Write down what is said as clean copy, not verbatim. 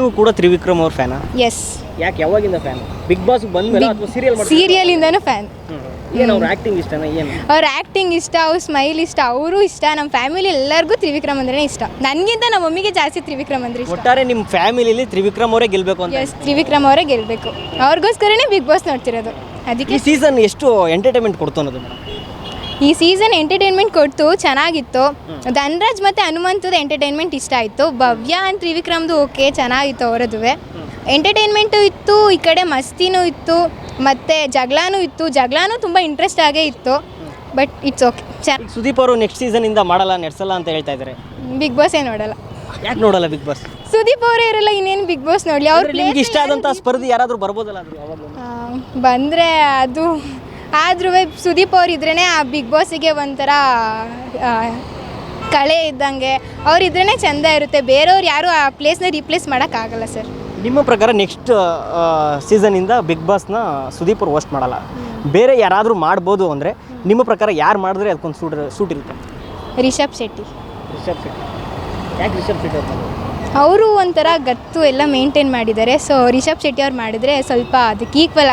ನೀವು ಕೂಡ ತ್ರಿವಿಕ್ರಮ್ ಅವ್ರ ಫ್ಯಾನಾ? ಎಸ್, ಯಾಕೆ ಯಾವಾಗಿಂದ ಫ್ಯಾನ್? ಬಿಗ್ ಬಾಸ್ ಬಂದ್ಮೇಲೆ ಅಥವಾ ಸೀರಿಯಲ್ ಸೀರಿಯಲಿಂದನೂ ಫ್ಯಾನ್. ಏನು ಅವ್ರ ಆಕ್ಟಿಂಗ್ ಇಷ್ಟನಾ? ಏನು ಅವ್ರ ಆ್ಯಕ್ಟಿಂಗ್ ಇಷ್ಟ, ಅವ್ರ ಸ್ಮೈಲ್ ಇಷ್ಟ, ಅವರು ಇಷ್ಟ. ನಮ್ಮ ಫ್ಯಾಮಿಲಿ ಎಲ್ಲರಿಗೂ ತ್ರಿವಿಕ್ರಮ್ ಅಂದ್ರೆ ಇಷ್ಟ. ನನಗಿಂತ ನಮ್ಮ ಮಮ್ಮಿಗೆ ಜಾಸ್ತಿ ತ್ರಿವಿಕ್ರಮ್ ಅಂದ್ರೆ ಇಷ್ಟ. ಒಟ್ಟಾರೆ ನಿಮ್ಮ ಫ್ಯಾಮಿಲಿಲಿ ತ್ರಿವಿಕ್ರಮ್ ಅವರೇ ಗೆಲ್ಬೇಕು ಅಂತ? ಎಸ್, ತ್ರಿವಿಕ್ರಮ್ ಅವರೇ ಗೆಲ್ಲಬೇಕು. ಅವ್ರಿಗೋಸ್ಕರನೇ ಬಿಗ್ ಬಾಸ್ ನೋಡ್ತಿರೋದು. ಅದಕ್ಕೆ ಈ ಸೀಸನ್ ಎಷ್ಟು ಎಂಟರ್ಟೈನ್ಮೆಂಟ್ ಕೊಡ್ತು ಅನ್ನೋದು ಮೇಡಮ್? ಈ ಸೀಸನ್ ಎಂಟರ್ಟೈನ್ಮೆಂಟ್ ಕೊಡ್ತು, ಚೆನ್ನಾಗಿತ್ತು. ಧನ್ರಾಜ್ ಮತ್ತು ಹನುಮಂತದ ಎಂಟರ್ಟೈನ್ಮೆಂಟ್ ಇಷ್ಟ ಆಯಿತು. ಭವ್ಯ ಆ್ಯಂಡ್ ತ್ರಿವಿಕ್ರಮ್ದು ಓಕೆ, ಚೆನ್ನಾಗಿತ್ತು ಅವರದುವೆ. ಎಂಟರ್ಟೈನ್ಮೆಂಟು ಇತ್ತು, ಈ ಕಡೆ ಮಸ್ತಿನೂ ಇತ್ತು, ಮತ್ತು ಜಗಳನೂ ಇತ್ತು. ಜಗಳನೂ ತುಂಬ ಇಂಟ್ರೆಸ್ಟ್ ಆಗೇ ಇತ್ತು. But it's okay. ಈಗ ಸುದೀಪ್ ಅವರು ನೆಕ್ಸ್ಟ್ ಸೀಸನಿಂದ ಮಾಡಲ್ಲ, ನಡೆಸಲ್ಲ ಅಂತ ಹೇಳ್ತಾ ಇದ್ದಾರೆ. ಬಿಗ್ ಬಾಸೇ ನೋಡಲ್ಲ. ಯಾಕೆ ನೋಡಲ್ಲ ಬಿಗ್ ಬಾಸ್? ಸುದೀಪ್ ಅವರೇ ಇರಲ್ಲ, ಇನ್ನೇನು ಬಿಗ್ ಬಾಸ್ ನೋಡಲಿ. ಅವ್ರು ನಿಮ್ಗೆ ಇಷ್ಟ ಆದಂಥ ಸ್ಪರ್ಧಿ ಯಾರಾದರೂ ಬರ್ಬೋದಲ್ಲ ಅದು ಅವಾಗ? ಬಂದರೆ ಅದು ಆದ್ರೂ ಸುದೀಪ್ ಅವ್ರು ಇದ್ರೇ ಆ ಬಿಗ್ ಬಾಸಿಗೆ ಒಂಥರ ಕಳೆ ಇದ್ದಂಗೆ. ಅವ್ರು ಇದ್ರೇ ಚೆಂದ ಇರುತ್ತೆ. ಬೇರೆಯವ್ರು ಯಾರು ಆ ಪ್ಲೇಸ್ನ ರೀಪ್ಲೇಸ್ ಮಾಡೋಕ್ಕಾಗಲ್ಲ ಸರ್. ನಿಮ್ಮ ಪ್ರಕಾರ ನೆಕ್ಸ್ಟ್ ಸೀಸನಿಂದ ಬಿಗ್ ಬಾಸ್ನ ಸುದೀಪ್ ಅವ್ರು ಹೋಸ್ಟ್ ಮಾಡಲ್ಲ, ಬೇರೆ ಯಾರಾದರೂ ಮಾಡ್ಬೋದು ಅಂದರೆ ನಿಮ್ಮ ಪ್ರಕಾರ ಯಾರು ಮಾಡಿದ್ರೆ ಅದಕ್ಕೊಂದು ಸೂಟ್ ಇರುತ್ತೆ? ರಿಷಬ್ ಶೆಟ್ಟಿ. ರಿಷಬ್ ಶೆಟ್ಟಿ. ಯಾಕೆ ರಿಷಬ್ ಶೆಟ್ಟಿ ಅವ್ರು? ಅವರು ಒಂಥರ ಗತ್ತು ಎಲ್ಲ ಮೇಂಟೈನ್ ಮಾಡಿದ್ದಾರೆ. ಸೊ ರಿಷಬ್ ಶೆಟ್ಟಿ ಅವ್ರು ಮಾಡಿದರೆ ಸ್ವಲ್ಪ ಅದಕ್ಕೆ ಈಕ್ವಲ್